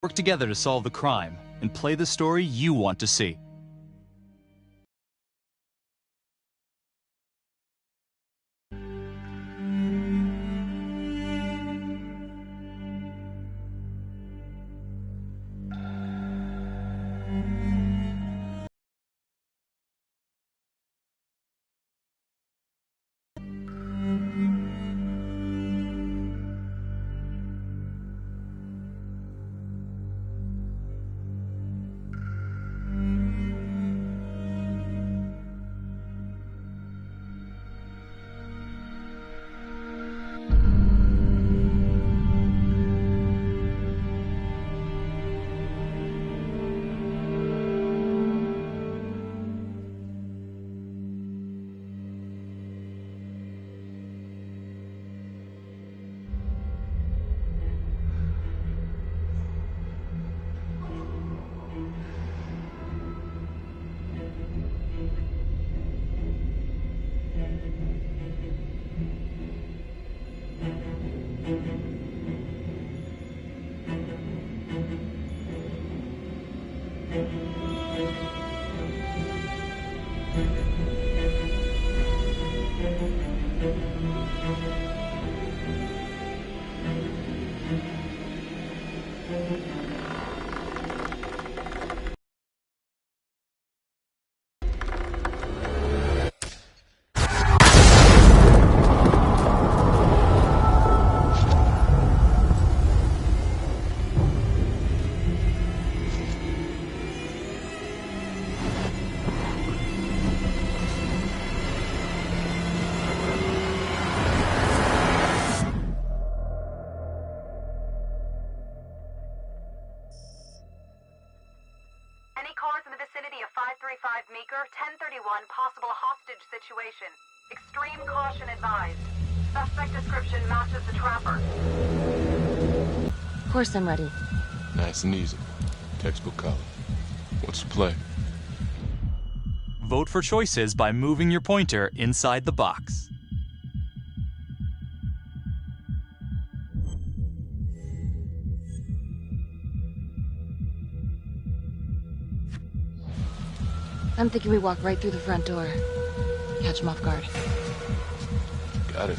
Work together to solve the crime and play the story you want to see. Cars in the vicinity of 535 Meeker, 1031, possible hostage situation. Extreme caution advised. Suspect description matches the trapper. Of course I'm ready. Nice and easy. Textbook college. What's the play? Vote for choices by moving your pointer inside the box. I'm thinking we walk right through the front door. Catch him off guard. Got it.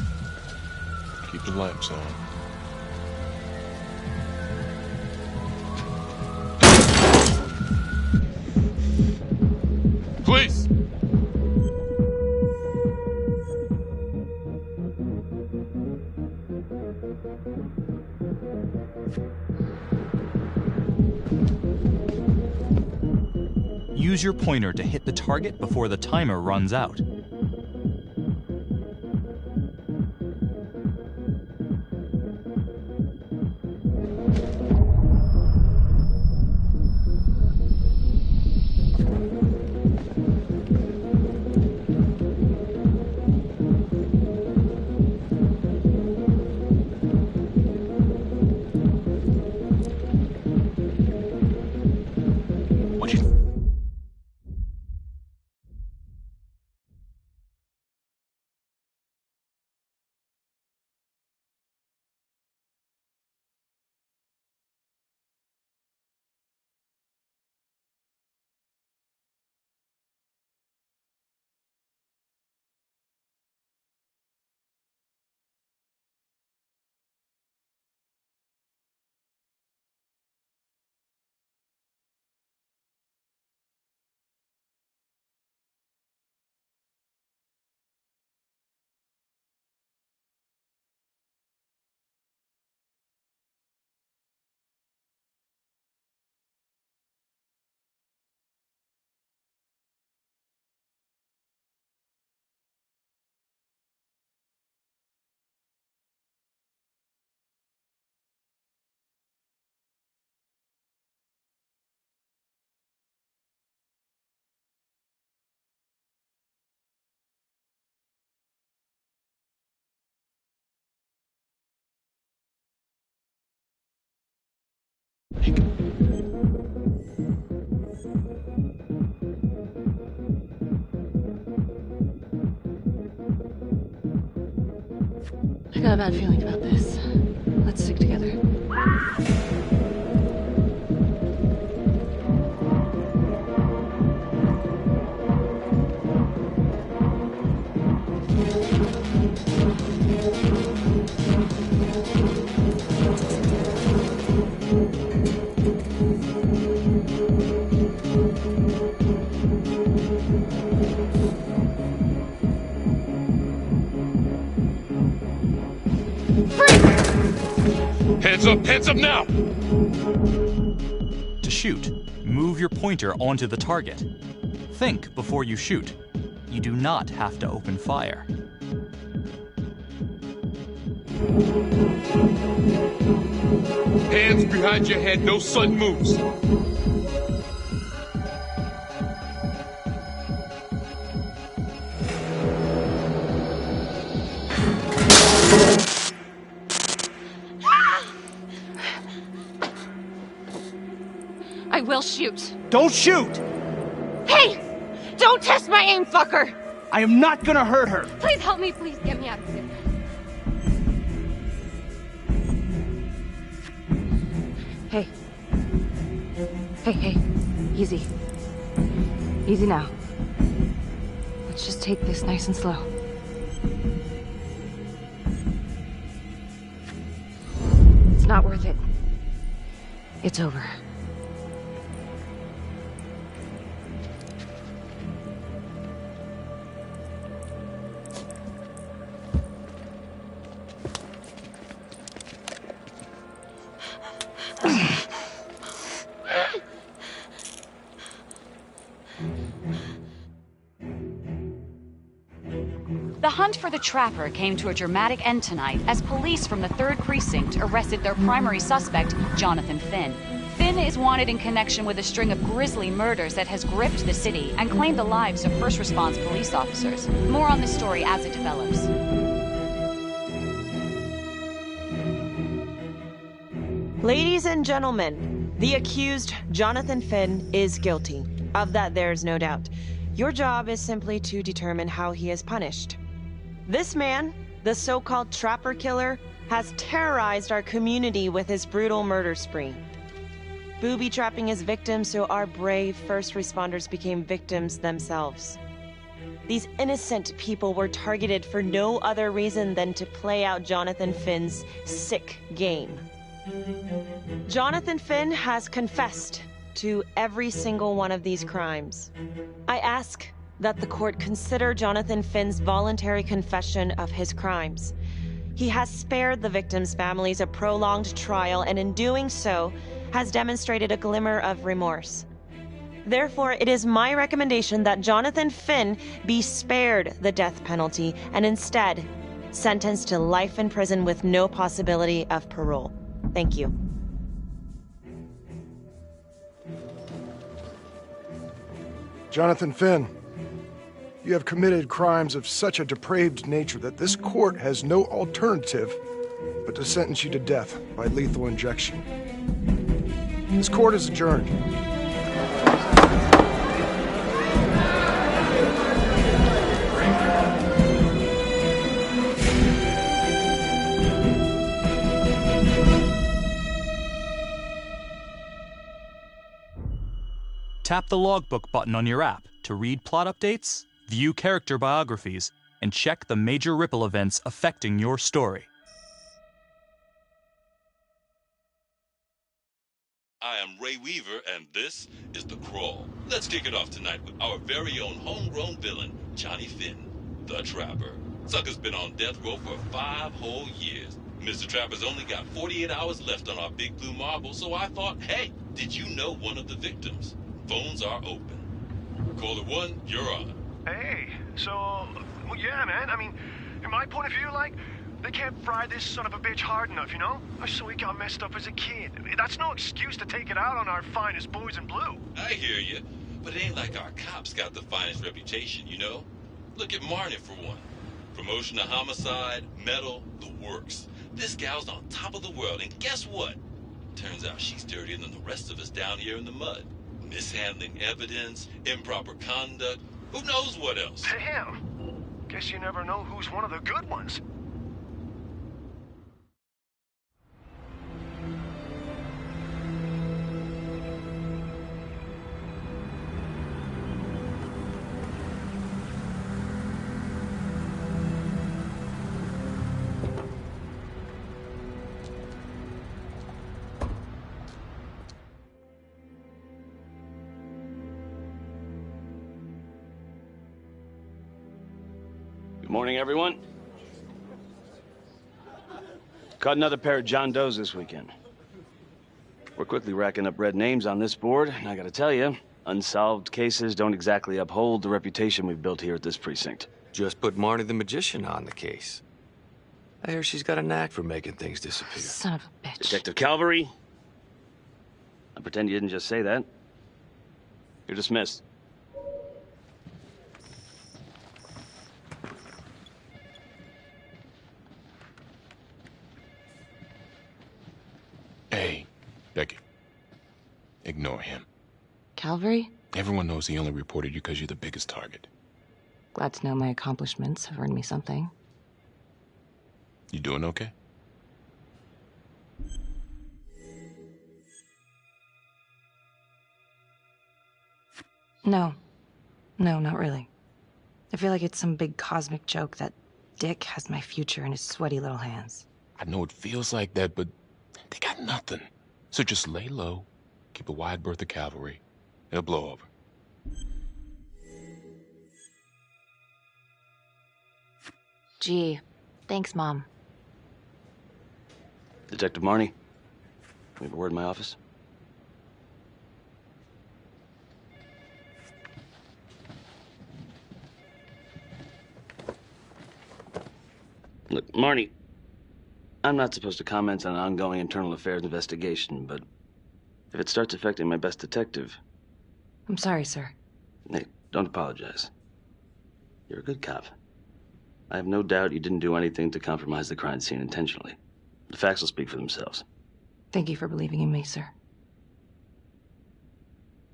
Keep the lamps on. Please! Use your pointer to hit the target before the timer runs out. I got a bad feeling about this. Let's stick together. Hands up now! To shoot, move your pointer onto the target. Think before you shoot. You do not have to open fire. Hands behind your head, no sudden moves. I will shoot. Don't shoot! Hey! Don't test my aim, fucker! I am not gonna hurt her. Please help me, please get me out of here. Hey. Hey. Easy. Easy now. Let's just take this nice and slow. It's not worth it. It's over. The hunt for the Trapper came to a dramatic end tonight as police from the 3rd Precinct arrested their primary suspect, Jonathan Finn. Finn is wanted in connection with a string of grisly murders that has gripped the city and claimed the lives of first response police officers. More on this story as it develops. Ladies and gentlemen, the accused, Jonathan Finn, is guilty. Of that, there's no doubt. Your job is simply to determine how he is punished. This man, the so-called Trapper Killer, has terrorized our community with his brutal murder spree. Booby-trapping his victims so our brave first responders became victims themselves. These innocent people were targeted for no other reason than to play out Jonathan Finn's sick game. Jonathan Finn has confessed to every single one of these crimes. I ask that the court consider Jonathan Finn's voluntary confession of his crimes. He has spared the victims' families a prolonged trial, and in doing so, has demonstrated a glimmer of remorse. Therefore, it is my recommendation that Jonathan Finn be spared the death penalty and instead sentenced to life in prison with no possibility of parole. Thank you. Jonathan Finn, you have committed crimes of such a depraved nature that this court has no alternative but to sentence you to death by lethal injection. This court is adjourned. Tap the logbook button on your app to read plot updates, view character biographies, and check the major ripple events affecting your story. I am Ray Weaver, and this is The Crawl. Let's kick it off tonight with our very own homegrown villain, Johnny Finn, the Trapper. Sucker's been on death row for 5 whole years. Mr. Trapper's only got 48 hours left on our big blue marble, so I thought, hey, did you know one of the victims? Phones are open. Caller 1, you're on. Hey, so, well, yeah, man, I mean, in my point of view, like, they can't fry this son of a bitch hard enough, you know? So he got messed up as a kid. That's no excuse to take it out on our finest boys in blue. I hear you, but it ain't like our cops got the finest reputation, you know? Look at Marnie for one. Promotion to homicide, medal, the works. This gal's on top of the world, and guess what? Turns out she's dirtier than the rest of us down here in the mud. Mishandling evidence, improper conduct, who knows what else? Damn. Guess you never know who's one of the good ones. Morning, everyone. Caught another pair of John Does this weekend. We're quickly racking up red names on this board, and I gotta tell you, unsolved cases don't exactly uphold the reputation we've built here at this precinct. Just put Marnie the Magician on the case. I hear she's got a knack for making things disappear. Son of a bitch. Detective Calvary, I pretend you didn't just say that. You're dismissed. Hey, Becky. Ignore him. Calvary? Everyone knows he only reported you because you're the biggest target. Glad to know my accomplishments have earned me something. You doing okay? No. No, not really. I feel like it's some big cosmic joke that Dick has my future in his sweaty little hands. I know it feels like that, but they got nothing. So just lay low, keep a wide berth of cavalry. It'll blow over. Gee, thanks, Mom. Detective Marnie, we have a word in my office. Look, Marnie, I'm not supposed to comment on an ongoing internal affairs investigation, but if it starts affecting my best detective... I'm sorry, sir. Hey, don't apologize. You're a good cop. I have no doubt you didn't do anything to compromise the crime scene intentionally. The facts will speak for themselves. Thank you for believing in me, sir.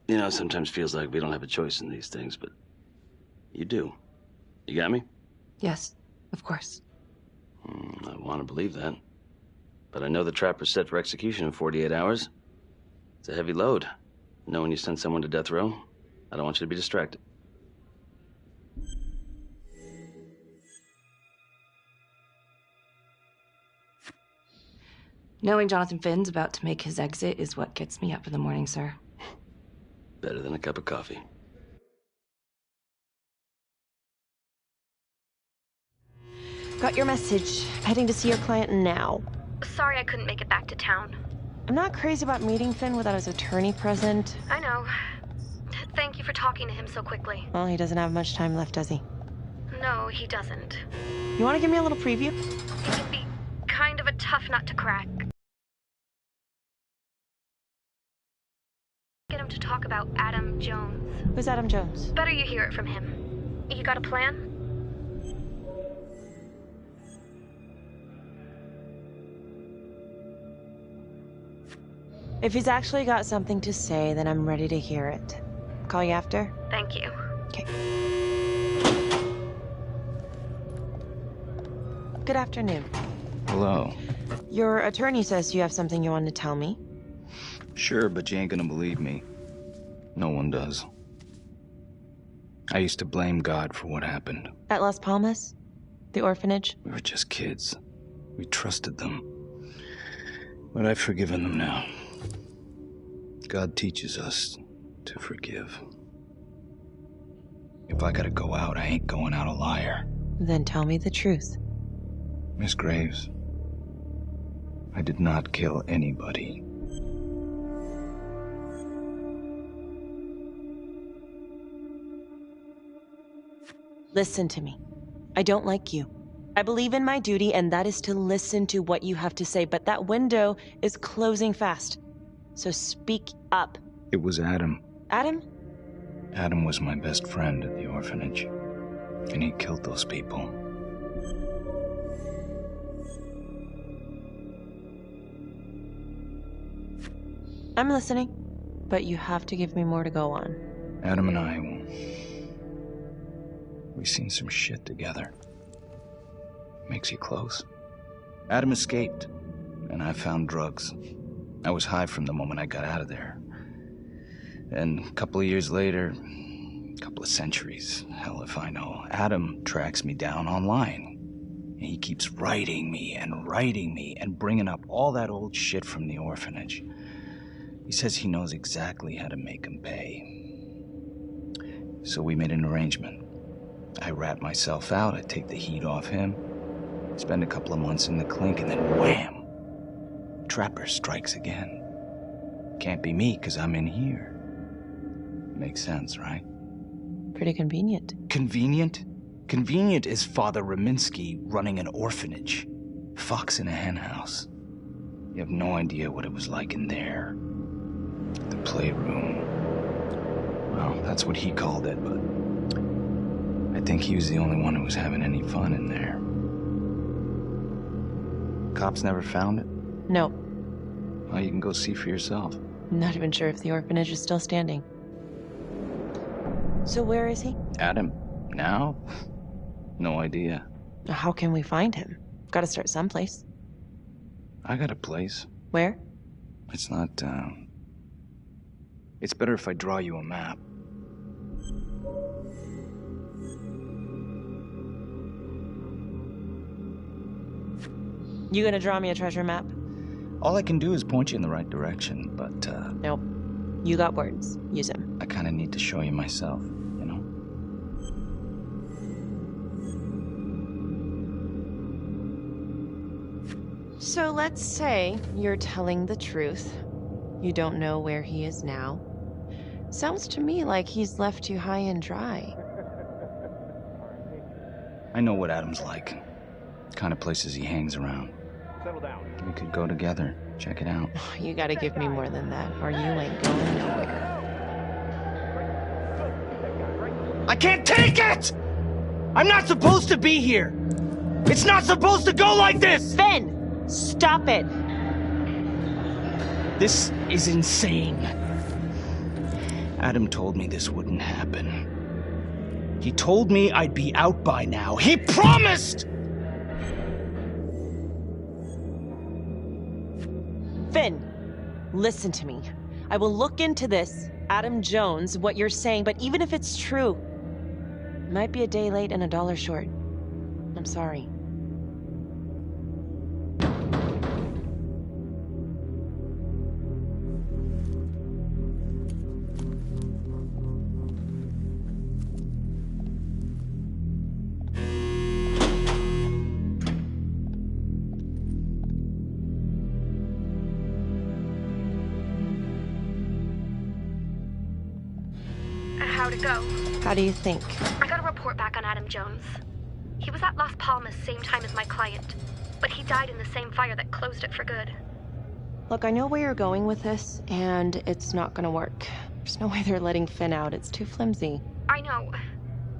You know, it sometimes feels like we don't have a choice in these things, but you do. You got me? Yes, of course. I want to believe that. But I know the trapper's set for execution in 48 hours. It's a heavy load. Knowing you send someone to death row, I don't want you to be distracted. Knowing Jonathan Finn's about to make his exit is what gets me up in the morning, sir. Better than a cup of coffee. Got your message. Heading to see your client now. Sorry I couldn't make it back to town. I'm not crazy about meeting Finn without his attorney present. I know. Thank you for talking to him so quickly. Well, he doesn't have much time left, does he? No, he doesn't. You want to give me a little preview? It can be kind of a tough nut to crack. Get him to talk about Adam Jones. Who's Adam Jones? Better you hear it from him. You got a plan? If he's actually got something to say, then I'm ready to hear it. Call you after? Thank you. Okay. Good afternoon. Hello. Your attorney says you have something you want to tell me. Sure, but you ain't gonna believe me. No one does. I used to blame God for what happened. At Las Palmas? The orphanage? We were just kids. We trusted them. But I've forgiven them now. God teaches us to forgive. If I gotta go out, I ain't going out a liar. Then tell me the truth. Miss Graves, I did not kill anybody. Listen to me. I don't like you. I believe in my duty, and that is to listen to what you have to say, but that window is closing fast. So speak up. It was Adam. Adam? Adam was my best friend at the orphanage, and he killed those people. I'm listening, but you have to give me more to go on. Adam and I, we seen some shit together. Makes you close. Adam escaped, and I found drugs. I was high from the moment I got out of there. And a couple of years later, a couple of centuries, hell if I know, Adam tracks me down online. And he keeps writing me and bringing up all that old shit from the orphanage. He says he knows exactly how to make him pay. So we made an arrangement. I rat myself out, I take the heat off him, spend a couple of months in the clink, and then wham! Trapper strikes again. Can't be me, 'cause I'm in here. Makes sense, right? Pretty convenient. Convenient? Convenient is Father Raminsky running an orphanage. Fox in a henhouse. You have no idea what it was like in there. The playroom. Well, that's what he called it, but I think he was the only one who was having any fun in there. Cops never found it? No. Well, you can go see for yourself. I'm not even sure if the orphanage is still standing. So where is he? Adam? Now? No idea. How can we find him? Gotta start someplace. I got a place. Where? It's not, It's better if I draw you a map. You gonna draw me a treasure map? All I can do is point you in the right direction, but, Nope. You got words. Use them. I kinda need to show you myself, you know? So let's say you're telling the truth. You don't know where he is now. Sounds to me like he's left you high and dry. I know what Adam's like. The kind of places he hangs around. Settle down. We could go together. Check it out. You gotta give me more than that, or you ain't going nowhere. I can't take it! I'm not supposed to be here! It's not supposed to go like this! Finn! Stop it! This is insane. Adam told me this wouldn't happen. He told me I'd be out by now. He promised! Finn, listen to me. I will look into this, Adam Jones, what you're saying, but even if it's true, it might be a day late and $1 short. I'm sorry. How'd it go? How do you think? I got a report back on Adam Jones. He was at Las Palmas same time as my client, but he died in the same fire that closed it for good. Look, I know where you're going with this, and it's not gonna work. There's no way they're letting Finn out. It's too flimsy. I know.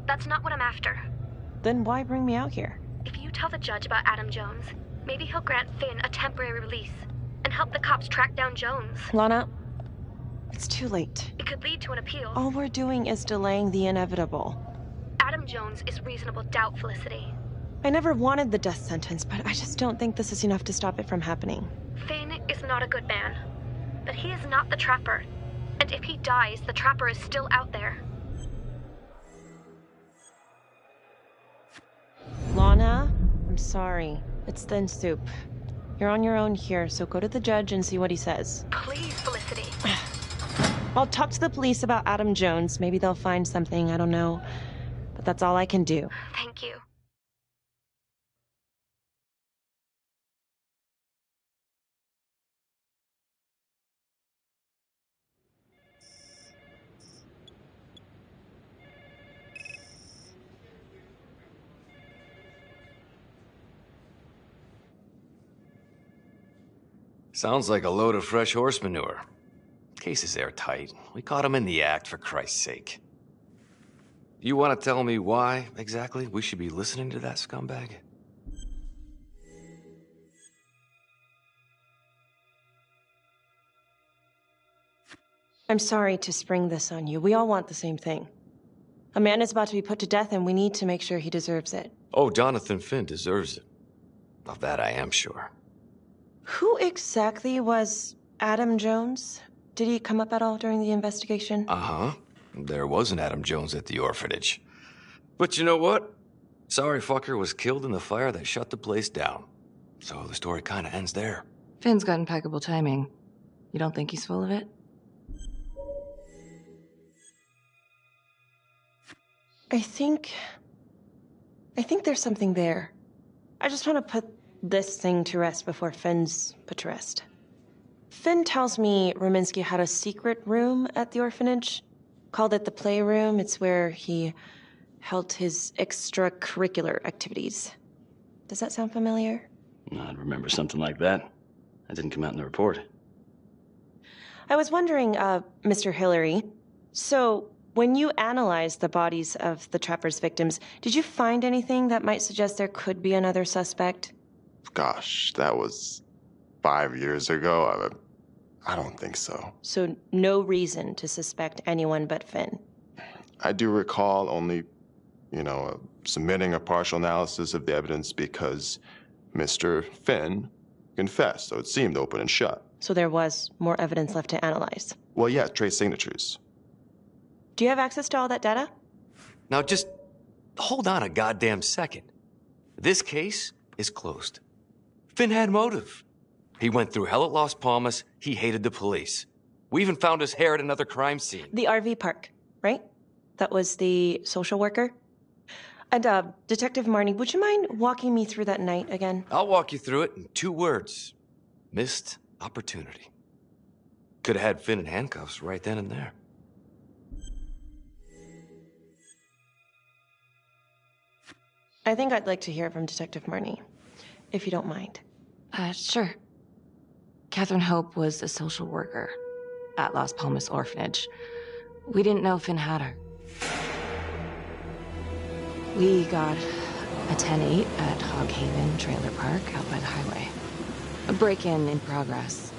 That's not what I'm after. Then why bring me out here? If you tell the judge about Adam Jones, maybe he'll grant Finn a temporary release and help the cops track down Jones. Lana, it's too late. It could lead to an appeal. All we're doing is delaying the inevitable. Adam Jones is reasonable doubt, Felicity. I never wanted the death sentence, but I just don't think this is enough to stop it from happening. Finn is not a good man, but he is not the Trapper. And if he dies, the Trapper is still out there. Lana, I'm sorry. It's thin soup. You're on your own here, so go to the judge and see what he says. Please, Felicity. I'll talk to the police about Adam Jones. Maybe they'll find something, I don't know. But that's all I can do. Thank you. Sounds like a load of fresh horse manure. Case is airtight. We caught him in the act, for Christ's sake. You want to tell me why, exactly, we should be listening to that scumbag? I'm sorry to spring this on you. We all want the same thing. A man is about to be put to death, and we need to make sure he deserves it. Oh, Jonathan Finn deserves it. Of that I am sure. Who exactly was Adam Jones? Did he come up at all during the investigation? Uh-huh. There was an Adam Jones at the orphanage. But you know what? Sorry fucker was killed in the fire that shut the place down. So the story kind of ends there. Finn's got impeccable timing. You don't think he's full of it? I think I think there's something there. I just want to put this thing to rest before Finn's put to rest. Finn tells me Rominsky had a secret room at the orphanage. Called it the playroom. It's where he held his extracurricular activities. Does that sound familiar? I'd remember something like that. That didn't come out in the report. I was wondering, Mr. Hillary, so when you analyzed the bodies of the Trapper's victims, did you find anything that might suggest there could be another suspect? Gosh, that was 5 years ago. I don't think so. So no reason to suspect anyone but Finn? I do recall only, submitting a partial analysis of the evidence because Mr. Finn confessed, so it seemed open and shut. So there was more evidence left to analyze? Well, yeah, trace signatures. Do you have access to all that data? Now just hold on a goddamn second. This case is closed. Finn had motive. He went through hell at Las Palmas. He hated the police. We even found his hair at another crime scene. The RV park, right? That was the social worker? And, Detective Marnie, would you mind walking me through that night again? I'll walk you through it in 2 words. Missed opportunity. Could have had Finn in handcuffs right then and there. I think I'd like to hear from Detective Marnie, if you don't mind. Sure. Catherine Hope was a social worker at Las Palmas Orphanage. We didn't know Finn had her. We got a 10-8 at Hog Haven Trailer Park out by the highway. A break-in in progress.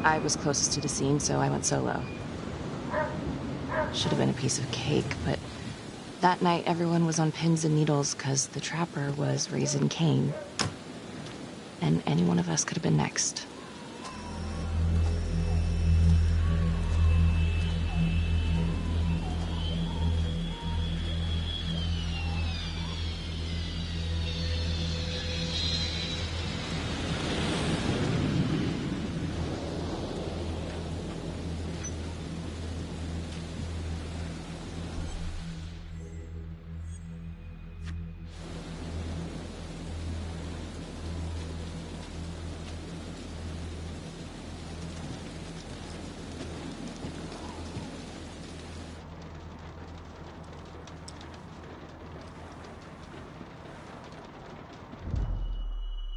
I was closest to the scene, so I went solo. Should have been a piece of cake, but that night everyone was on pins and needles because the Trapper was raising Cain. And any one of us could have been next.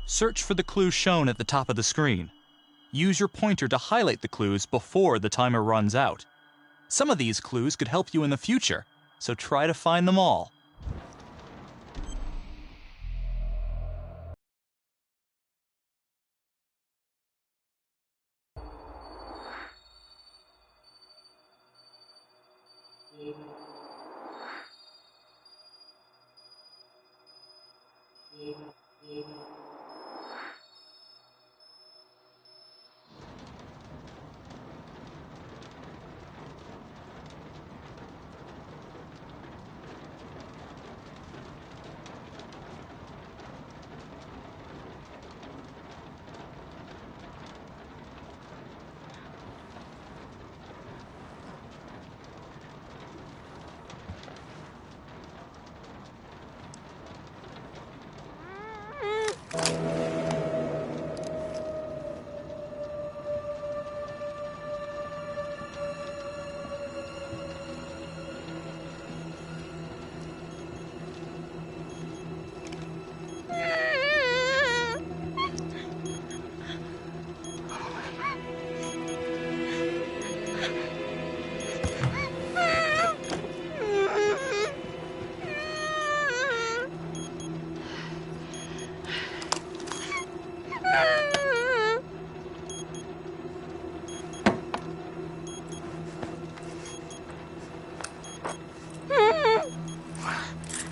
Search for the clues shown at the top of the screen. Use your pointer to highlight the clues before the timer runs out. Some of these clues could help you in the future, so try to find them all.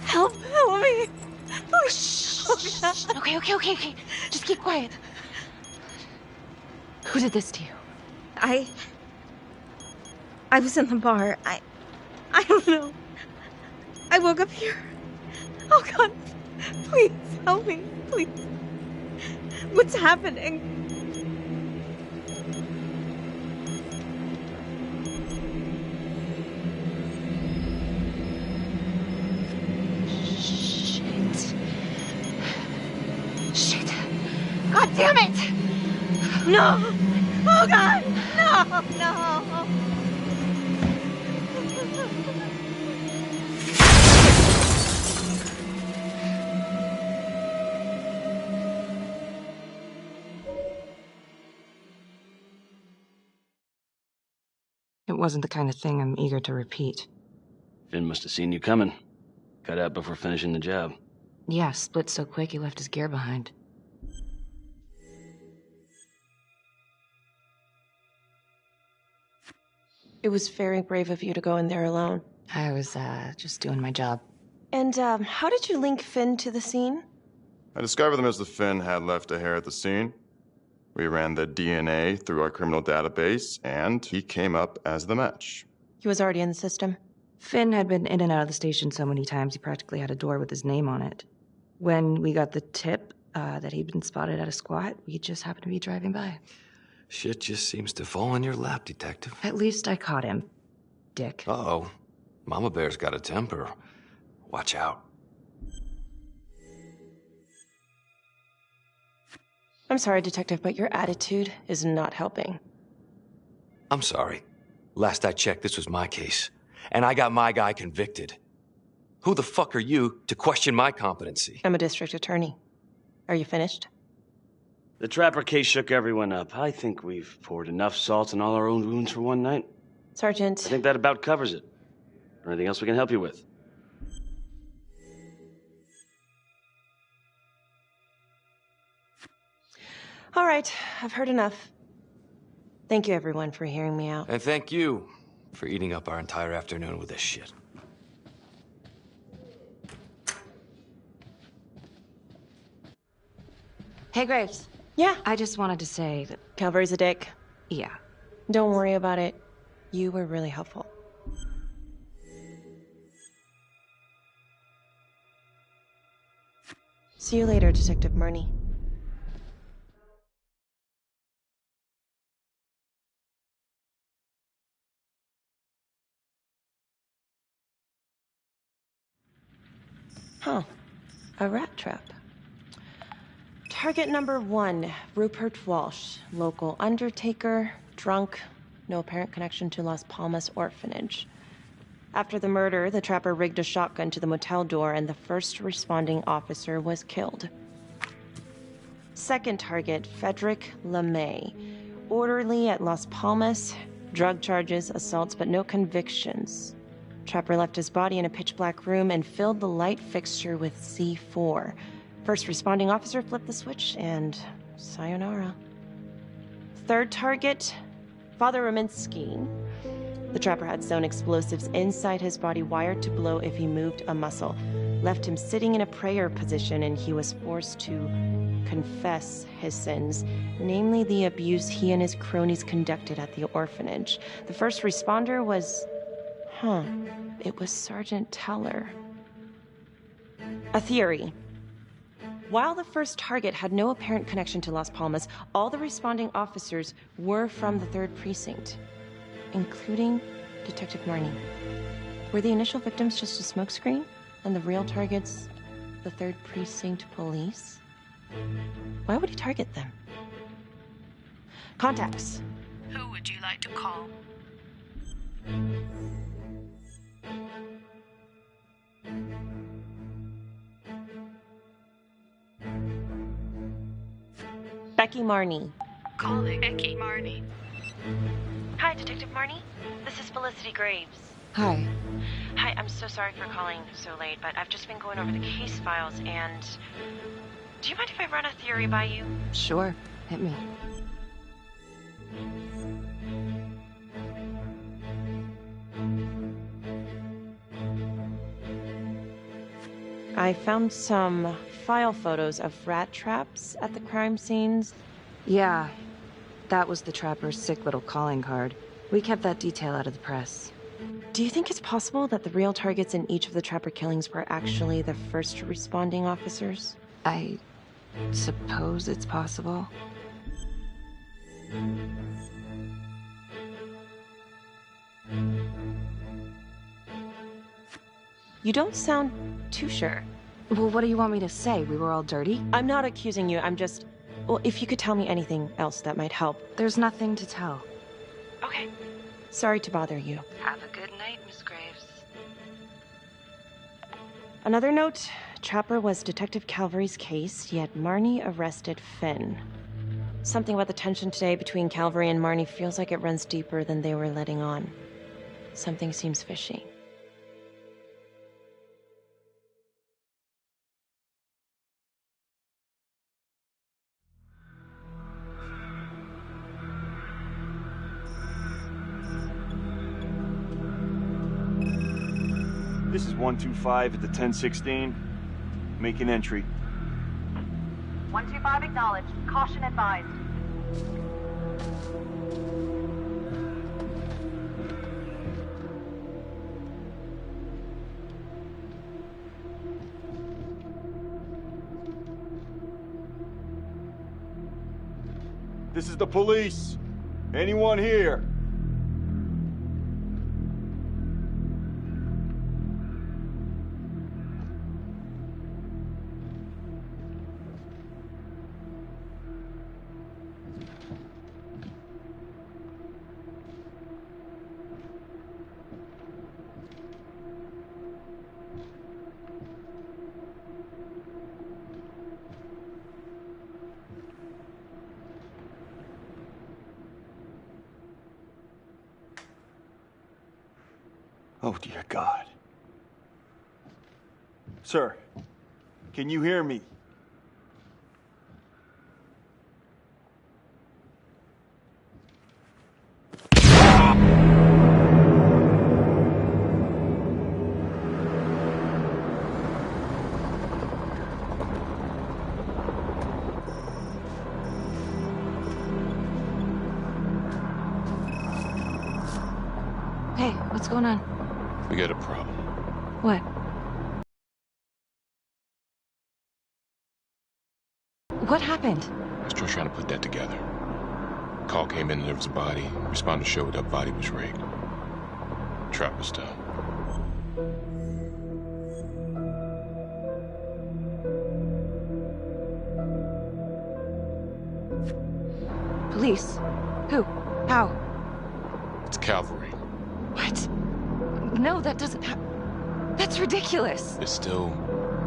Help me. Oh, shh. Okay. Just keep quiet. Who did this to you? I was in the bar. I don't know. I woke up here. Oh, God. Please, help me. Please. What's happening? No! Oh God! No! No! It wasn't the kind of thing I'm eager to repeat. Finn must have seen you coming. Cut out before finishing the job. Yeah, split so quick he left his gear behind. It was very brave of you to go in there alone. I was, just doing my job. And, how did you link Finn to the scene? I discovered that Mr. Finn had left a hair at the scene. We ran the DNA through our criminal database, and he came up as the match. He was already in the system? Finn had been in and out of the station so many times he practically had a door with his name on it. When we got the tip that he'd been spotted at a squat, we just happened to be driving by. Shit just seems to fall in your lap, Detective. At least I caught him, Dick. Uh-oh. Mama Bear's got a temper. Watch out. I'm sorry, Detective, but your attitude is not helping. I'm sorry. Last I checked, this was my case. And I got my guy convicted. Who the fuck are you to question my competency? I'm a district attorney. Are you finished? The Trapper case shook everyone up. I think we've poured enough salt in all our own wounds for one night. Sergeant. I think that about covers it. Or anything else we can help you with? All right, I've heard enough. Thank you, everyone, for hearing me out. And thank you for eating up our entire afternoon with this shit. Hey, Graves. Yeah? I just wanted to say that... Calvary's a dick. Yeah. Don't worry about it. You were really helpful. See you later, Detective Marnie. Huh. A rat trap. Target number 1, Rupert Walsh, local undertaker, drunk, no apparent connection to Las Palmas orphanage. After the murder, the trapper rigged a shotgun to the motel door and the first responding officer was killed. Second target, Frederick LeMay, orderly at Las Palmas, drug charges, assaults, but no convictions. Trapper left his body in a pitch-black room and filled the light fixture with C4. First responding officer flipped the switch, and sayonara. Third target, Father Rominsky. The trapper had sewn explosives inside his body, wired to blow if he moved a muscle. Left him sitting in a prayer position, and he was forced to confess his sins, namely the abuse he and his cronies conducted at the orphanage. The first responder was... it was Sergeant Teller. A theory. While the first target had no apparent connection to Las Palmas, all the responding officers were from the 3rd Precinct, including Detective Marnie. Were the initial victims just a smokescreen, and the real targets the 3rd Precinct police? Why would he target them? Contacts. Who would you like to call? Becky Marnie. Calling Becky Marnie. Hi, Detective Marnie. This is Felicity Graves. Hi. Hi, I'm so sorry for calling so late, but I've just been going over the case files and... Do you mind if I run a theory by you? Sure. Hit me. I found some file photos of rat traps at the crime scenes. Yeah. That was the trapper's sick little calling card. We kept that detail out of the press. Do you think it's possible that the real targets in each of the trapper killings were actually the first responding officers? I suppose it's possible. You don't sound too sure. Well, what do you want me to say? We were all dirty? I'm not accusing you, I'm just... Well, if you could tell me anything else that might help. There's nothing to tell. Okay. Sorry to bother you. Have a good night, Miss Graves. Another note, Trapper was Detective Calvary's case, yet Marnie arrested Finn. Something about the tension today between Calvary and Marnie feels like it runs deeper than they were letting on. Something seems fishy. This is 125 at the 1016. Make an entry. 125 acknowledged. Caution advised. This is the police. Anyone here? Oh, dear God. Sir, can you hear me? Hey, what's going on? We got a problem. What? What happened? I was still trying to put that together. Call came in and there was a body. Responder showed up, body was rigged. Trap was down. Police? Who? How? It's Calvary. What? No, that doesn't That's ridiculous. It's still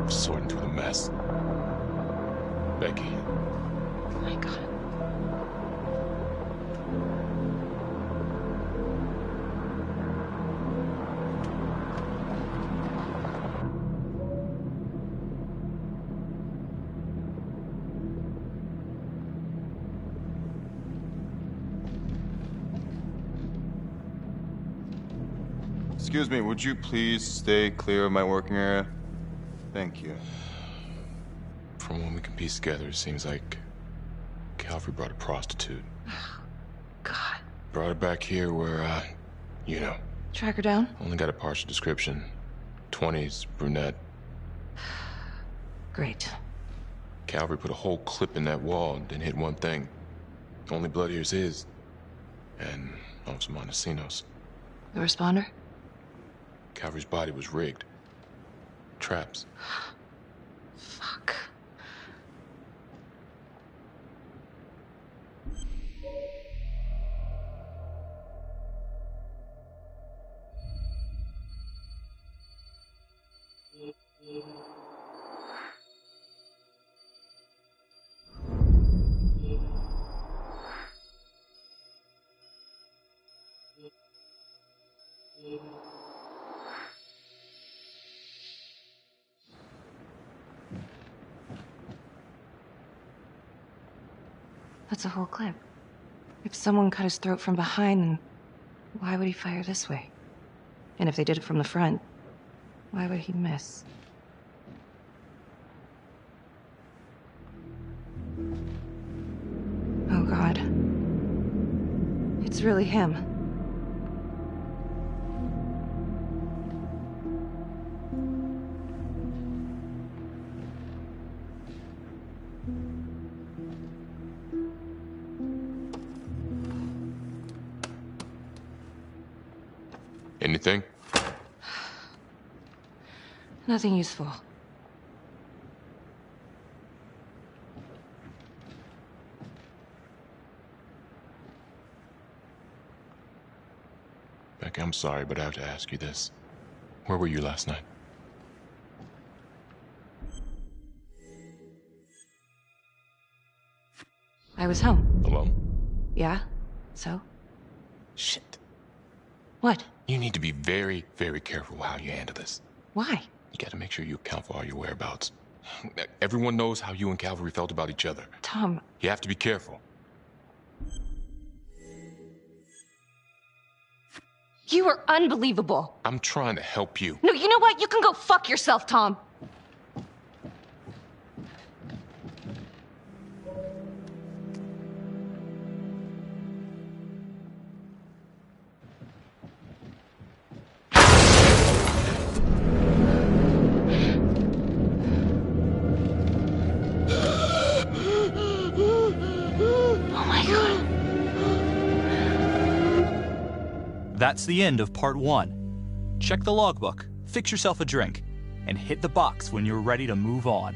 sorting through the mess. Becky. Oh my God. Excuse me, would you please stay clear of my working area? Thank you. From what we can piece together, it seems like Calvary brought a prostitute. God. Brought her back here where, you know. Track her down? Only got a partial description. 20s, brunette. Great. Calvary put a whole clip in that wall and didn't hit one thing. Only blood here's his. And Officer Montesinos. The responder? Calvary's body was rigged. Traps. Fuck. That's a whole clip. If someone cut his throat from behind, then why would he fire this way? And if they did it from the front, why would he miss? Oh, God. It's really him. Anything? Nothing useful. Becky, I'm sorry, but I have to ask you this. Where were you last night? I was home. Alone? Yeah? So? Shit. What? You need to be very, very careful how you handle this. Why? You gotta make sure you account for all your whereabouts. Everyone knows how you and Calvary felt about each other. Tom. You have to be careful. You are unbelievable. I'm trying to help you. No, you know what? You can go fuck yourself, Tom. That's the end of part 1. Check the logbook, fix yourself a drink, and hit the box when you're ready to move on.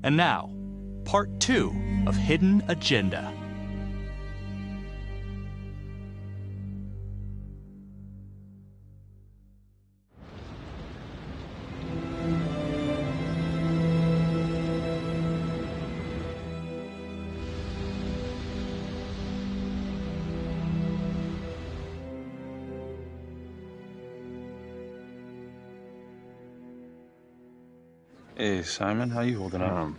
And now, part 2 of Hidden Agenda. Hey, Simon, how you holding up?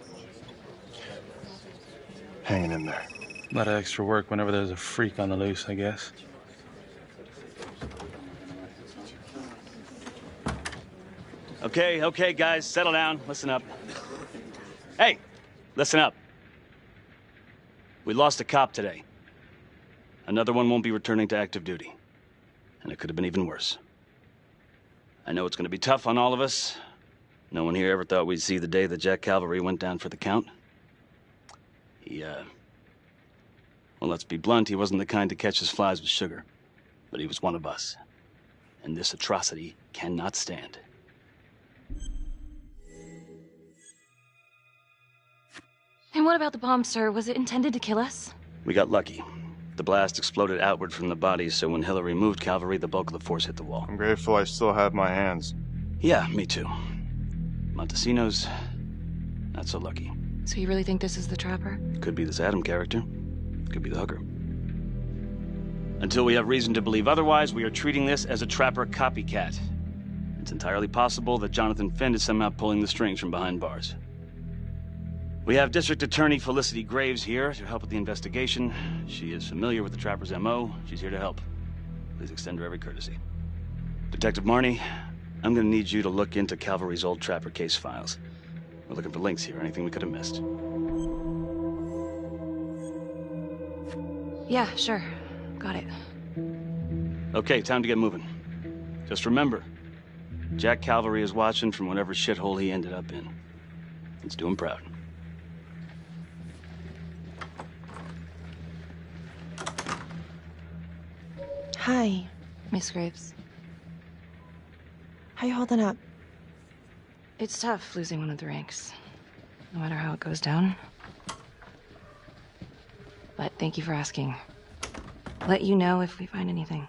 Hanging in there. A lot of extra work whenever there's a freak on the loose, I guess. Okay, guys, settle down. Listen up. Hey, listen up. We lost a cop today. Another one won't be returning to active duty. And it could have been even worse. I know it's going to be tough on all of us. No one here ever thought we'd see the day that Jack Calvary went down for the count. Well, let's be blunt, he wasn't the kind to catch his flies with sugar. But he was one of us. And this atrocity cannot stand. And what about the bomb, sir? Was it intended to kill us? We got lucky. The blast exploded outward from the bodies, so when Hillary moved Calvary, the bulk of the force hit the wall. I'm grateful I still have my hands. Yeah, me too. Montesinos, not so lucky. So you really think this is the Trapper? Could be this Adam character. Could be the hooker. Until we have reason to believe otherwise, we are treating this as a Trapper copycat. It's entirely possible that Jonathan Finn is somehow pulling the strings from behind bars. We have District Attorney Felicity Graves here to help with the investigation. She is familiar with the Trapper's MO. She's here to help. Please extend her every courtesy. Detective Marnie, I'm gonna need you to look into Calvary's old Trapper case files. We're looking for links here, anything we could have missed. Yeah, sure. Got it. Okay, time to get moving. Just remember, Jack Calvary is watching from whatever shithole he ended up in. Let's do him proud. Hi. Miss Graves. How you holding up? It's tough losing one of the ranks. No matter how it goes down. But thank you for asking. Let you know if we find anything.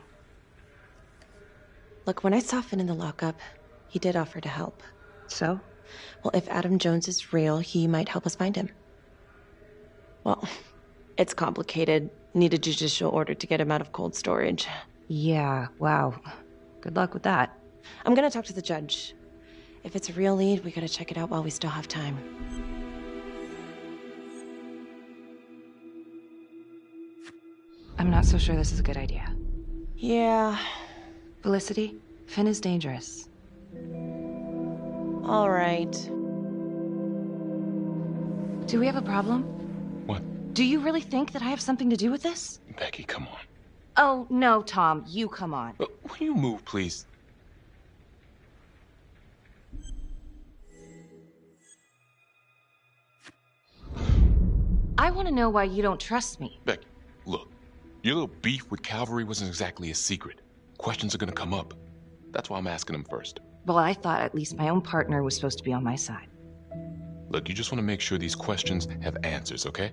Look, when I saw Finn in the lockup, he did offer to help. So? Well, if Adam Jones is real, he might help us find him. Well, it's complicated. Need a judicial order to get him out of cold storage. Yeah, wow. Good luck with that. I'm gonna talk to the judge. If it's a real lead, we gotta check it out while we still have time. I'm not so sure this is a good idea. Yeah. Felicity, Finn is dangerous. All right. Do we have a problem? What? Do you really think that I have something to do with this? Becky, come on. Oh, no, Tom. You come on. Will you move, please? I want to know why you don't trust me. Becky, look. Your little beef with Calvary wasn't exactly a secret. Questions are gonna come up. That's why I'm asking them first. Well, I thought at least my own partner was supposed to be on my side. Look, you just want to make sure these questions have answers, okay?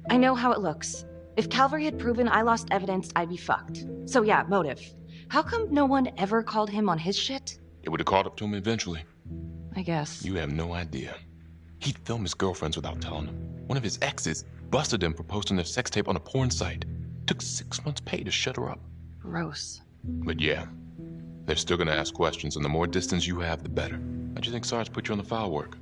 I know how it looks. If Calvary had proven I lost evidence, I'd be fucked. So yeah, motive. How come no one ever called him on his shit? It would have caught up to him eventually. I guess. You have no idea. He'd film his girlfriends without telling them. One of his exes busted him for posting their sex tape on a porn site. Took 6 months' pay to shut her up. Gross. But yeah, they're still gonna ask questions, and the more distance you have, the better. How'd you think Sarge put you on the file work?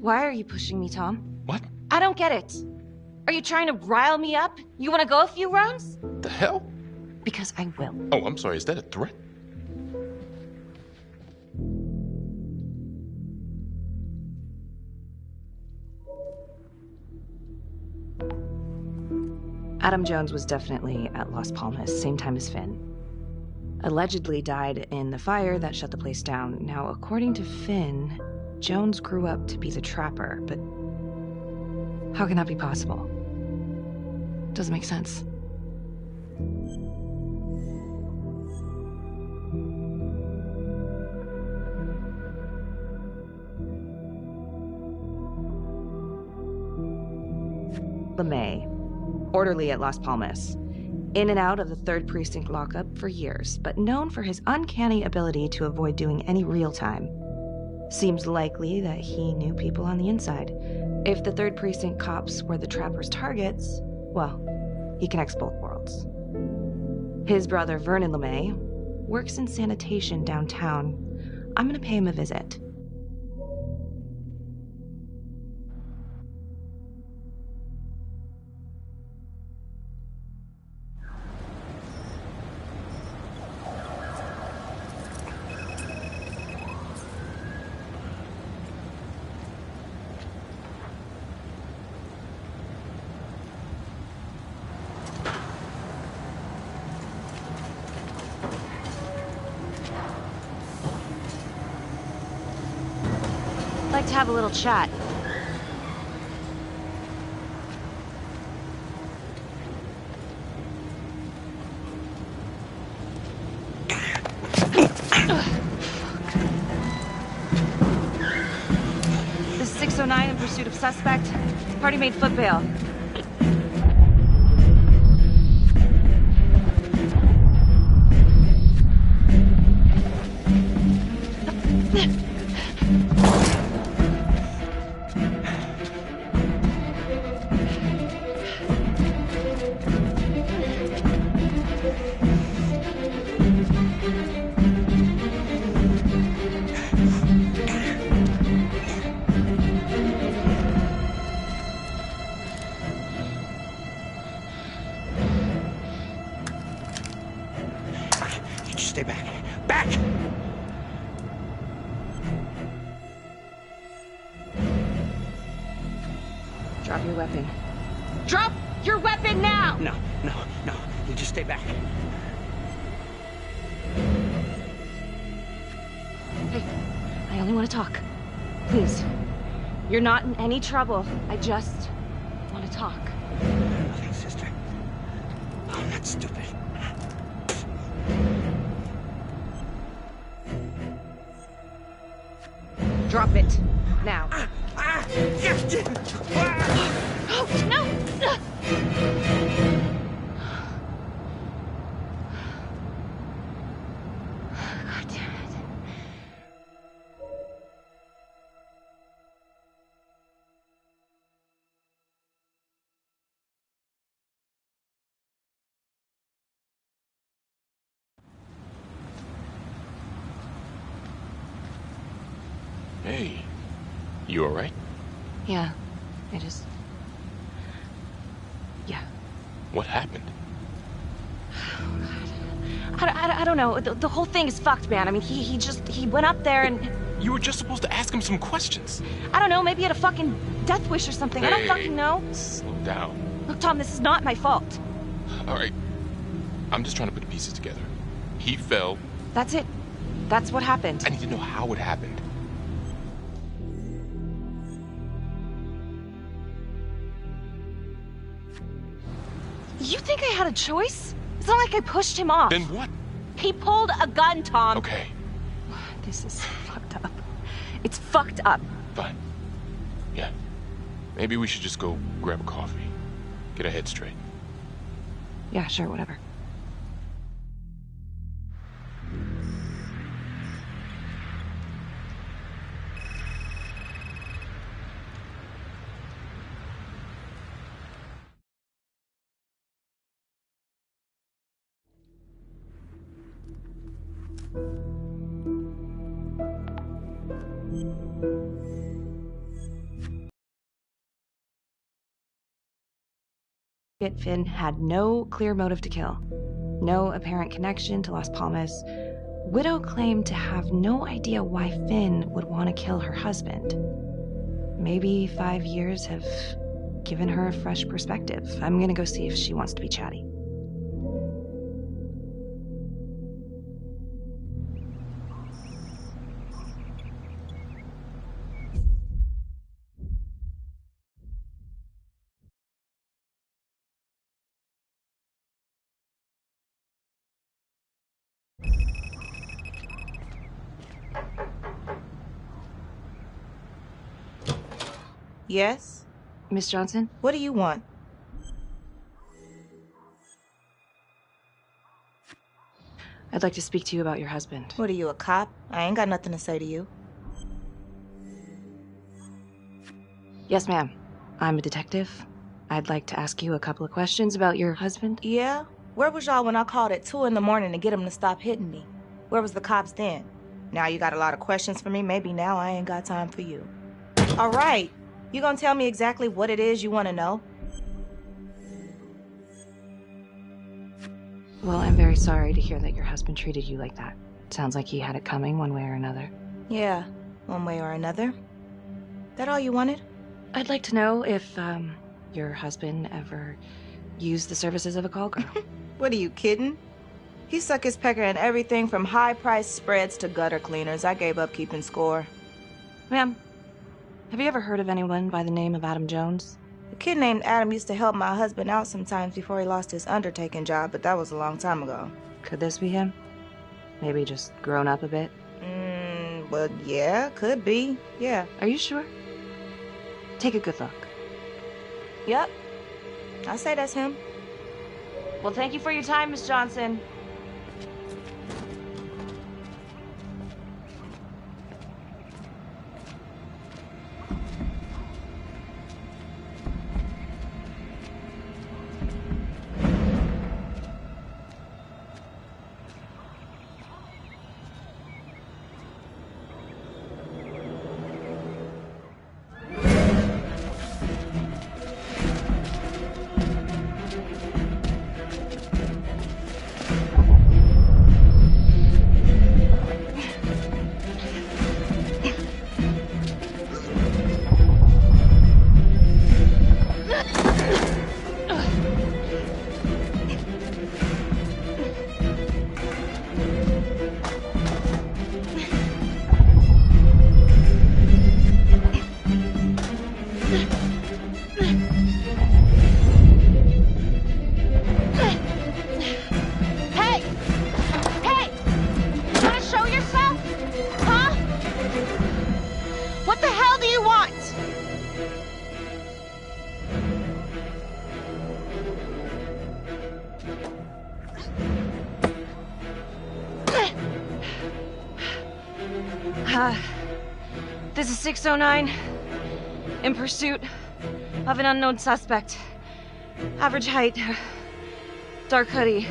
Why are you pushing me, Tom? What? I don't get it. Are you trying to rile me up? You want to go a few rounds? The hell? Because I will. Oh, I'm sorry. Is that a threat? Adam Jones was definitely at Las Palmas, same time as Finn. Allegedly died in the fire that shut the place down. Now, according to Finn, Jones grew up to be the trapper, but how can that be possible? Doesn't make sense. LeMay, orderly at Las Palmas. In and out of the 3rd Precinct lockup for years, but known for his uncanny ability to avoid doing any real time. Seems likely that he knew people on the inside. If the 3rd Precinct cops were the trapper's targets, well, he connects both worlds. His brother, Vernon LeMay, works in sanitation downtown. I'm gonna pay him a visit. Like to have a little chat. This is 609 in pursuit of suspect. Party made foot bail. Stay back. Back! Drop your weapon. Drop your weapon now! No. You just stay back. Hey, I only want to talk. Please. You're not in any trouble. I just want to talk. Nothing, sister. I'm not stupid. Drop it. Now. Oh, no! Hey, you alright? Yeah, I just... Yeah. What happened? I don't know. The whole thing is fucked, man. I mean, he went up there and... You were just supposed to ask him some questions. I don't know, maybe he had a fucking death wish or something. Hey, I don't fucking know. Slow down. Look, Tom, this is not my fault. Alright. I'm just trying to put the pieces together. He fell. That's it. That's what happened. I need to know how it happened. You think I had a choice? It's not like I pushed him off. Then what? He pulled a gun, Tom. Okay. This is fucked up. It's fucked up. Fine. Yeah. Maybe we should just go grab a coffee. Get our head straight. Yeah, sure, whatever. Finn had no clear motive to kill, no apparent connection to Las Palmas. Widow claimed to have no idea why Finn would want to kill her husband. Maybe 5 years have given her a fresh perspective. I'm gonna go see if she wants to be chatty. Yes? Miss Johnson? What do you want? I'd like to speak to you about your husband. What are you, a cop? I ain't got nothing to say to you. Yes, ma'am. I'm a detective. I'd like to ask you a couple of questions about your husband. Yeah? Where was y'all when I called at 2 in the morning to get him to stop hitting me? Where was the cops then? Now you got a lot of questions for me. Maybe now I ain't got time for you. All right. You gonna tell me exactly what it is you want to know? Well, I'm very sorry to hear that your husband treated you like that. Sounds like he had it coming one way or another. Yeah, one way or another. That all you wanted? I'd like to know if, your husband ever used the services of a call girl. What are you, kidding? He suck his pecker in everything from high-priced spreads to gutter cleaners. I gave up keeping score. Ma'am, have you ever heard of anyone by the name of Adam Jones? A kid named Adam used to help my husband out sometimes before he lost his undertaking job, but that was a long time ago. Could this be him? Maybe just grown up a bit? Well, yeah, could be. Yeah. Are you sure? Take a good look. Yep. I say that's him. Well, thank you for your time, Miss Johnson. This is 609, in pursuit of an unknown suspect. Average height, dark hoodie.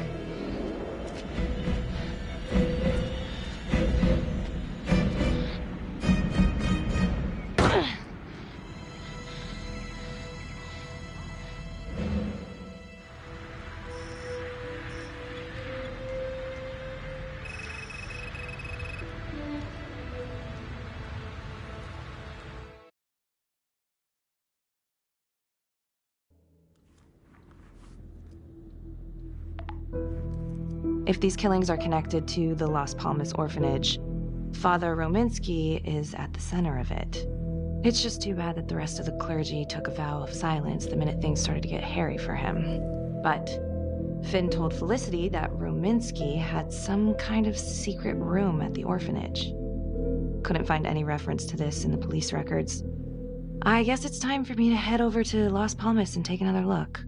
If these killings are connected to the Las Palmas orphanage, Father Rominsky is at the center of it. It's just too bad that the rest of the clergy took a vow of silence the minute things started to get hairy for him. But Finn told Felicity that Rominsky had some kind of secret room at the orphanage. Couldn't find any reference to this in the police records. I guess it's time for me to head over to Las Palmas and take another look.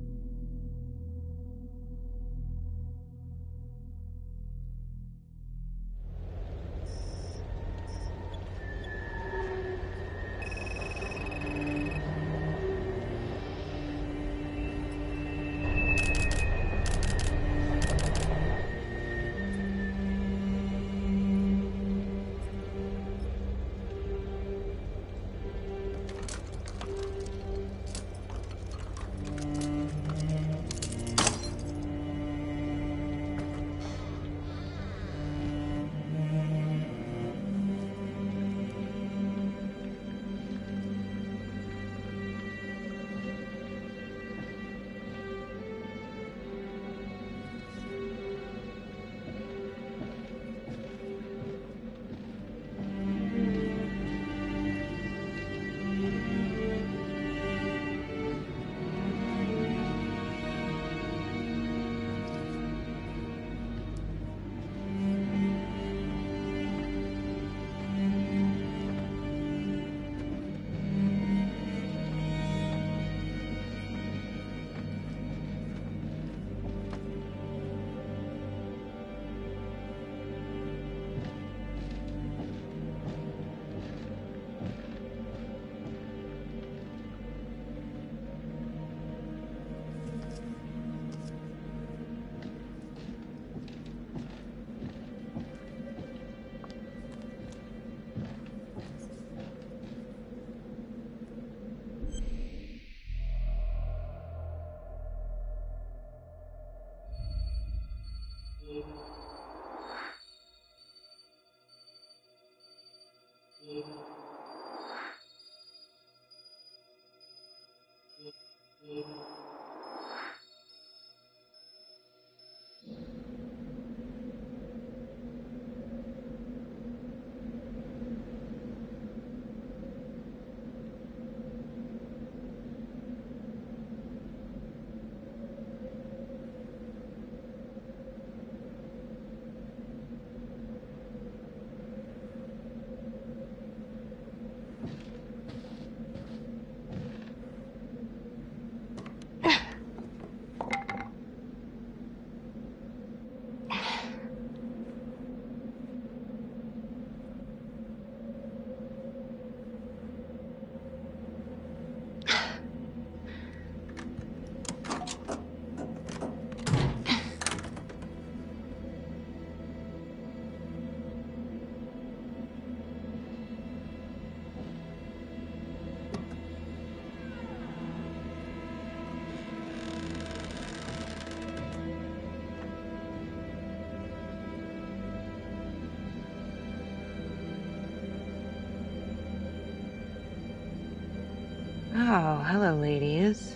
Oh, hello, ladies.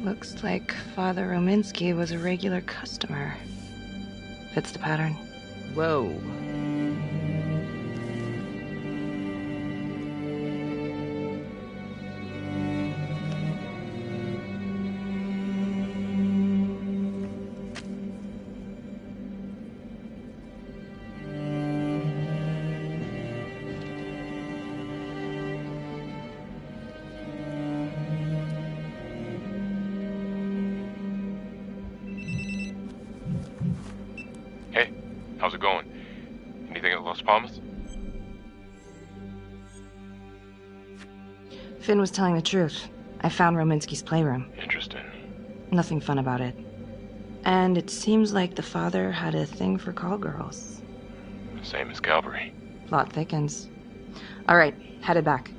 Looks like Father Rominsky was a regular customer. Fits the pattern. Whoa. Hey, how's it going? Anything at Las Palmas? Finn was telling the truth. I found Rominsky's playroom. Interesting. Nothing fun about it. And it seems like the father had a thing for call girls. Same as Calvary. Plot thickens. All right, headed back.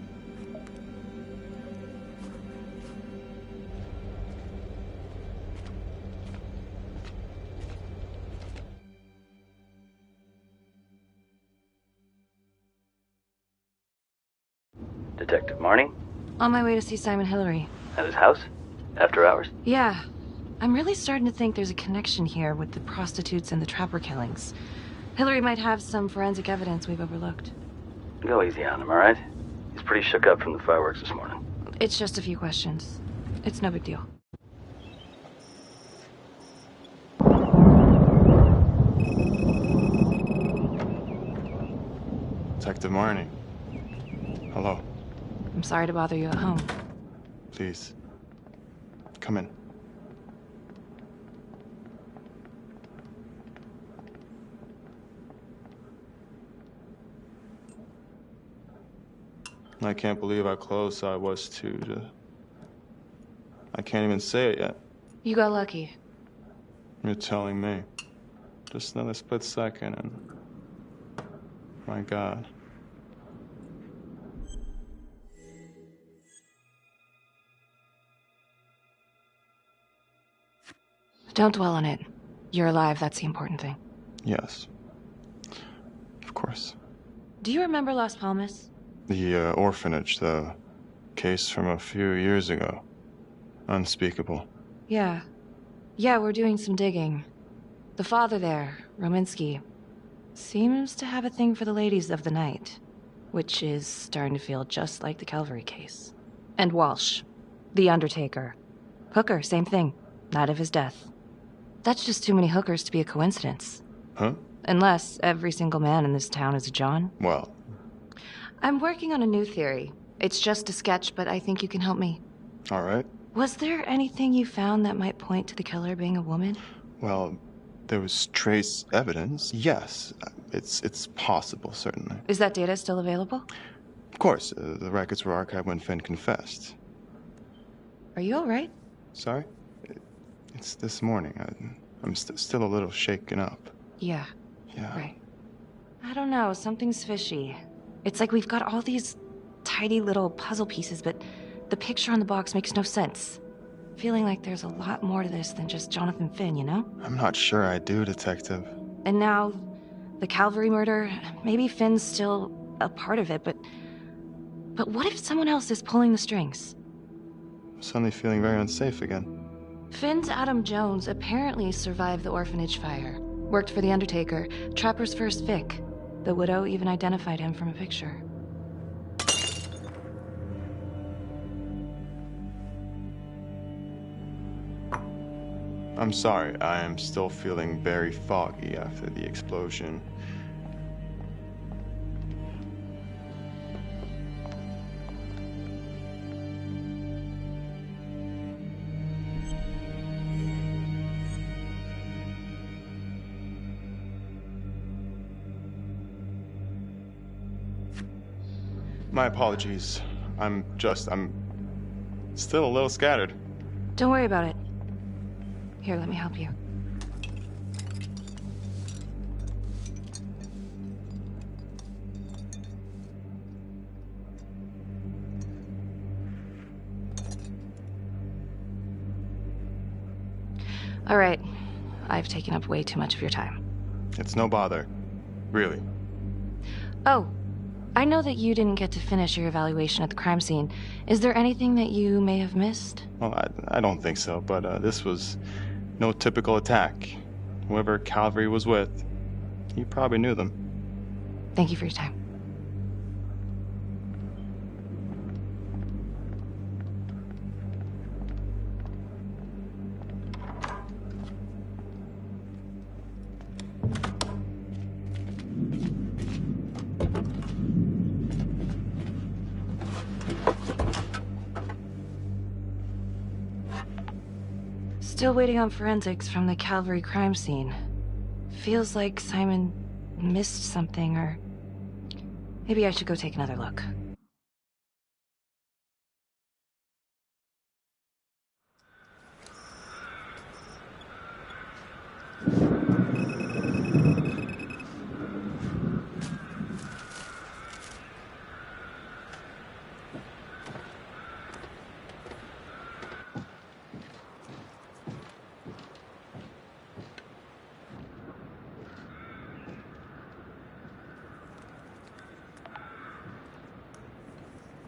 Detective Marnie? On my way to see Simon Hillary. At his house? After hours? Yeah. I'm really starting to think there's a connection here with the prostitutes and the trapper killings. Hillary might have some forensic evidence we've overlooked. Go easy on him, all right? He's pretty shook up from the fireworks this morning. It's just a few questions. It's no big deal. Detective Marnie. Hello. I'm sorry to bother you at home. Please. Come in. I can't believe how close I was to... I can't even say it yet. You got lucky. You're telling me. Just another split second and... My God. Don't dwell on it. You're alive, that's the important thing. Yes. Of course. Do you remember Las Palmas? The orphanage, the case from a few years ago. Unspeakable. Yeah. Yeah, we're doing some digging. The father there, Rominsky, seems to have a thing for the ladies of the night, which is starting to feel just like the Calvary case. And Walsh, the Undertaker. Hooker, same thing. Night of his death. That's just too many hookers to be a coincidence. Huh? Unless every single man in this town is a John. Well... I'm working on a new theory. It's just a sketch, but I think you can help me. All right. Was there anything you found that might point to the killer being a woman? Well, there was trace evidence. Yes, it's possible, certainly. Is that data still available? Of course, the records were archived when Finn confessed. Are you all right? Sorry? It's this morning. I'm still a little shaken up. Yeah. Yeah. Right. I don't know, something's fishy. It's like we've got all these tidy little puzzle pieces, but the picture on the box makes no sense. Feeling like there's a lot more to this than just Jonathan Finn, you know? I'm not sure I do, Detective. And now, the Calvary murder, maybe Finn's still a part of it, but what if someone else is pulling the strings? I'm suddenly feeling very unsafe again. Finn's Adam Jones apparently survived the orphanage fire. Worked for the Undertaker, Trapper's first Vic. The widow even identified him from a picture. I'm sorry, I am still feeling very foggy after the explosion. My apologies. I'm still a little scattered. Don't worry about it. Here, let me help you. All right. I've taken up way too much of your time. It's no bother. Really. Oh, I know that you didn't get to finish your evaluation at the crime scene. Is there anything that you may have missed? Well, I don't think so, but this was no typical attack. Whoever Calvary was with, he probably knew them. Thank you for your time. Still waiting on forensics from the Calvary crime scene. Feels like Simon missed something, or maybe I should go take another look.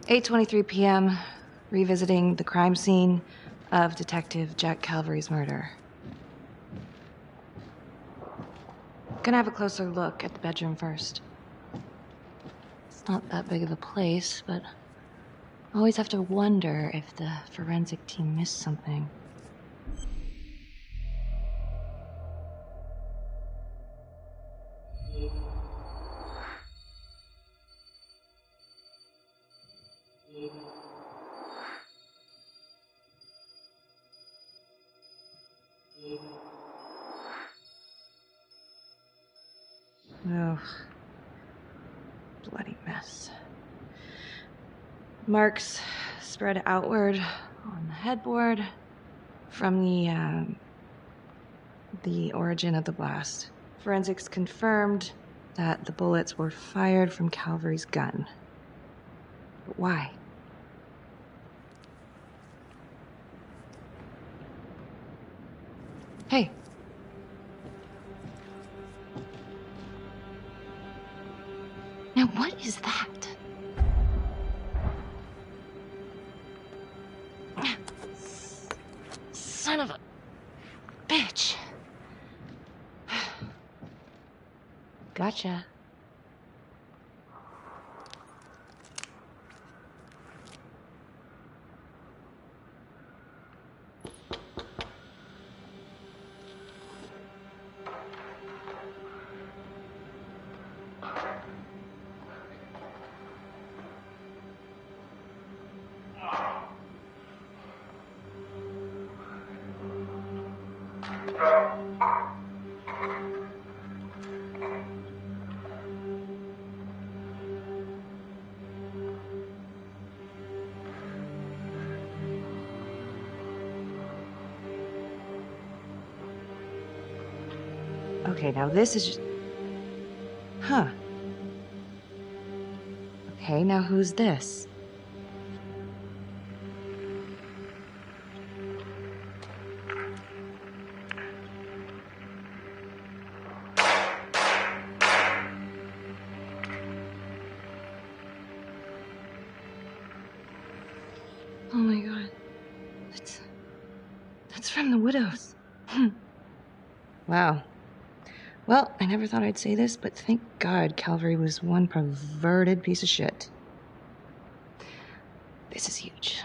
"8:23 p.m., revisiting the crime scene. of Detective Jack Calvary's murder. Gonna have a closer look at the bedroom first. It's not that big of a place, but I always have to wonder if the forensic team missed something. Oh, bloody mess. Marks spread outward on the headboard from the origin of the blast. Forensics confirmed that the bullets were fired from Calvary's gun. But why? Hey. Now what is that? Son of a bitch. Gotcha. Okay, now this is just... Huh. Okay, now who's this? Oh my god. That's from the Widows. Wow. Well, I never thought I'd say this, but thank God Calvary was one perverted piece of shit. This is huge.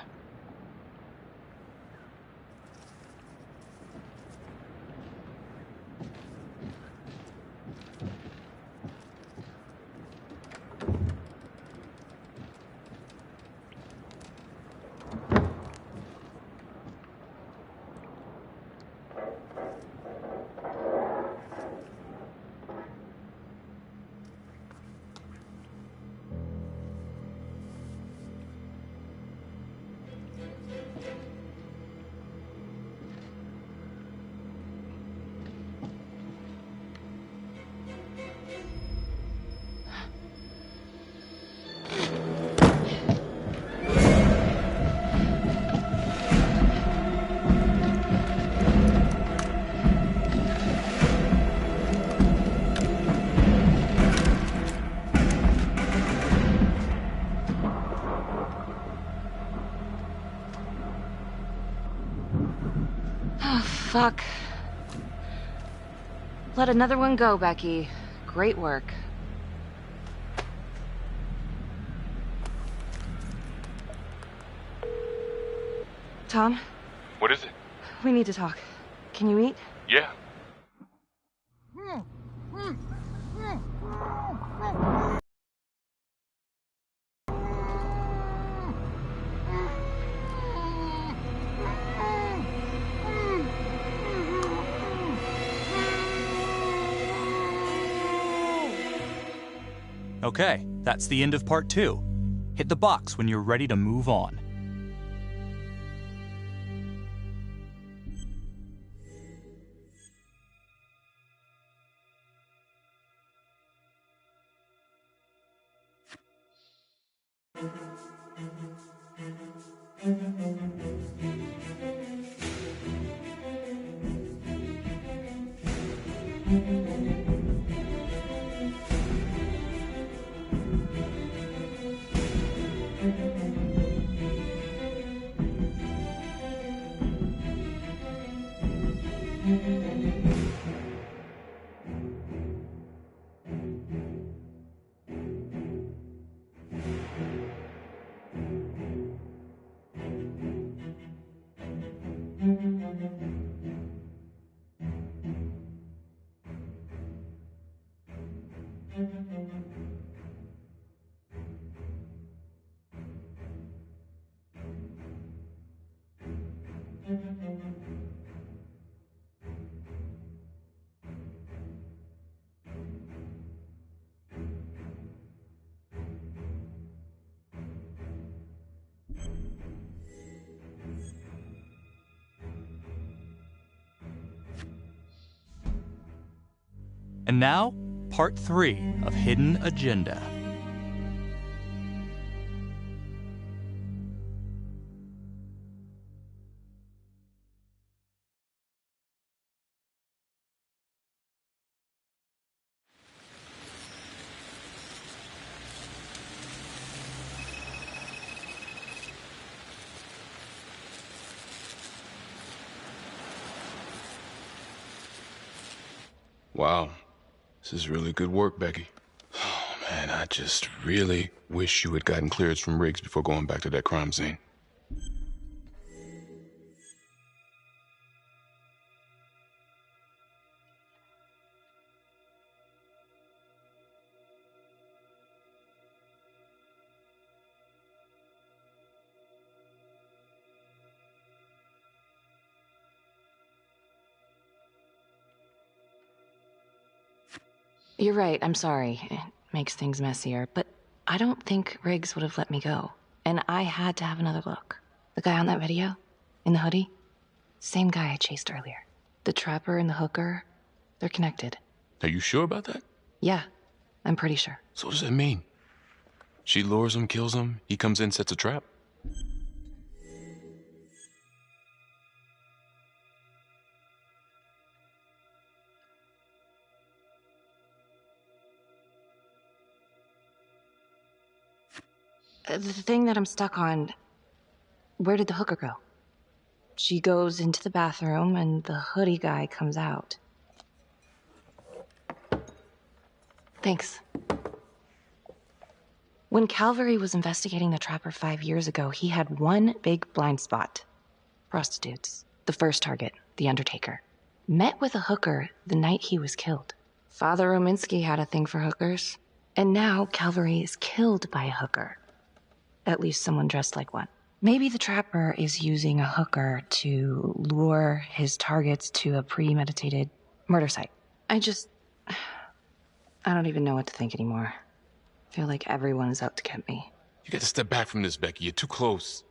Fuck. Let another one go, Becky. Great work. Tom? What is it? We need to talk. Can you eat? Yeah. Okay, that's the end of part 2. Hit the box when you're ready to move on. And now, part 3 of Hidden Agenda. Wow. This is really good work, Becky. Oh, man, I just really wish you had gotten clearance from Riggs before going back to that crime scene. You're right, I'm sorry. It makes things messier, but I don't think Riggs would have let me go. And I had to have another look. The guy on that video? In the hoodie? Same guy I chased earlier. The trapper and the hooker, they're connected. Are you sure about that? Yeah, I'm pretty sure. So what does that mean? She lures him, kills him, he comes in, sets a trap? The thing that I'm stuck on, where did the hooker go? She goes into the bathroom and the hoodie guy comes out. Thanks. When Calvary was investigating the trapper 5 years ago, he had one big blind spot. Prostitutes. The first target, the Undertaker. Met with a hooker the night he was killed. Father Rominsky had a thing for hookers. And now Calvary is killed by a hooker. At least someone dressed like one. Maybe the trapper is using a hooker to lure his targets to a premeditated murder site. I don't even know what to think anymore. I feel like everyone is out to get me. You gotta step back from this, Becky. You're too close.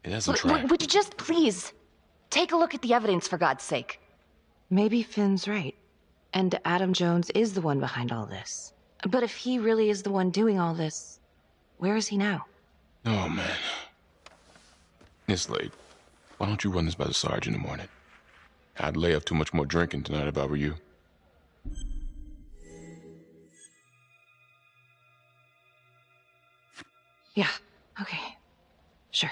It hasn't tried. Would you just please take a look at the evidence, for God's sake? Maybe Finn's right. And Adam Jones is the one behind all this. But if he really is the one doing all this, where is he now? Oh, man. It's late. Why don't you run this by the Sarge in the morning? I'd lay off too much more drinking tonight if I were you. Yeah, okay. Sure.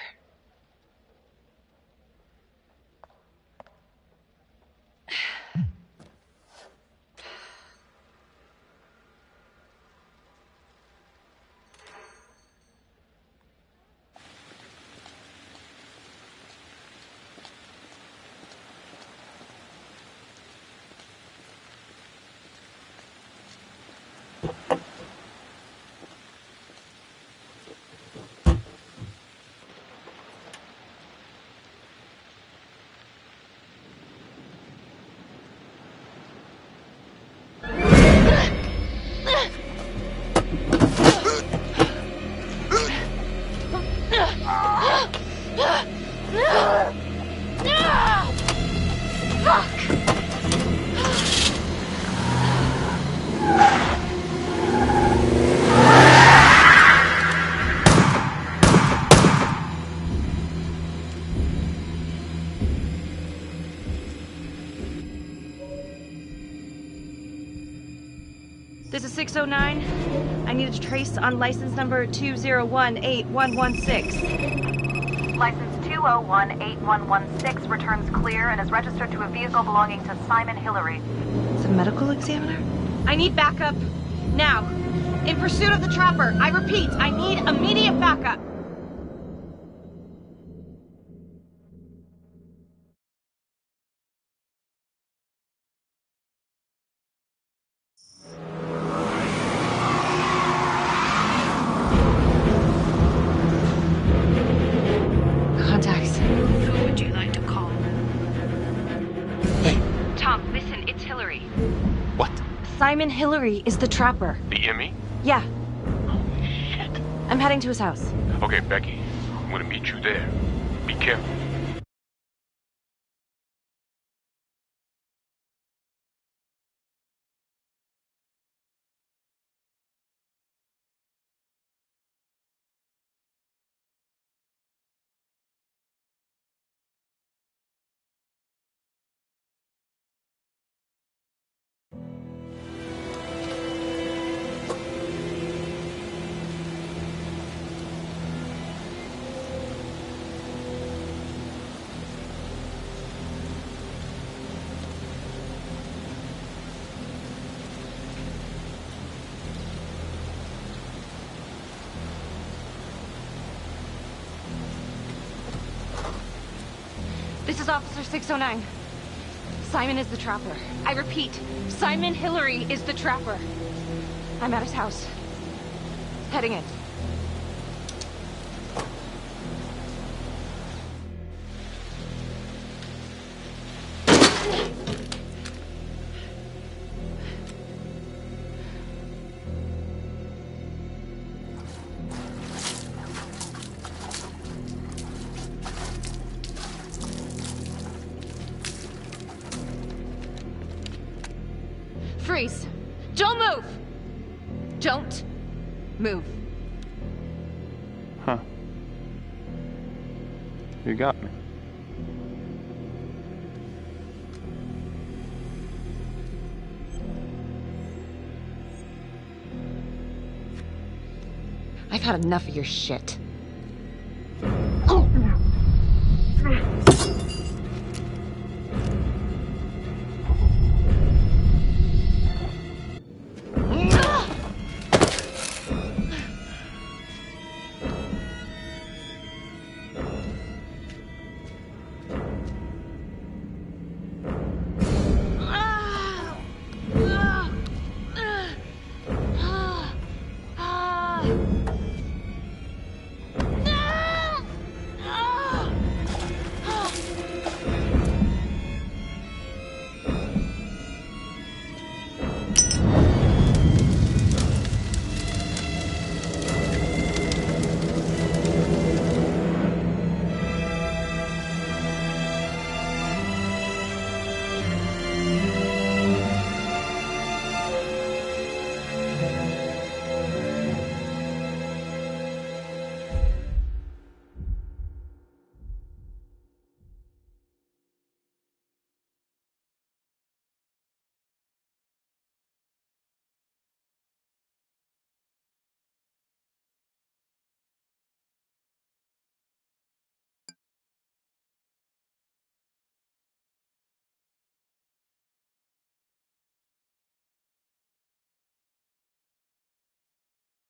This is 609. I need a trace on license number 2018116. License 2018116. 201-8116 returns clear and is registered to a vehicle belonging to Simon Hillary. It's a medical examiner? I need backup. Now. In pursuit of the trapper. I repeat, I need immediate backup. Contacts. Who would you like to call? Hey. Tom, listen, it's Hillary. What? Simon Hillary is the trapper. The Emmy? Yeah. Holy shit. I'm heading to his house. Okay, Becky. I'm gonna meet you there. Be careful. This is Officer 609. Simon is the trapper. I repeat, Simon Hillary is the trapper. I'm at his house. Heading in. Freeze! Don't move! Don't move. Huh. You got me. I've had enough of your shit.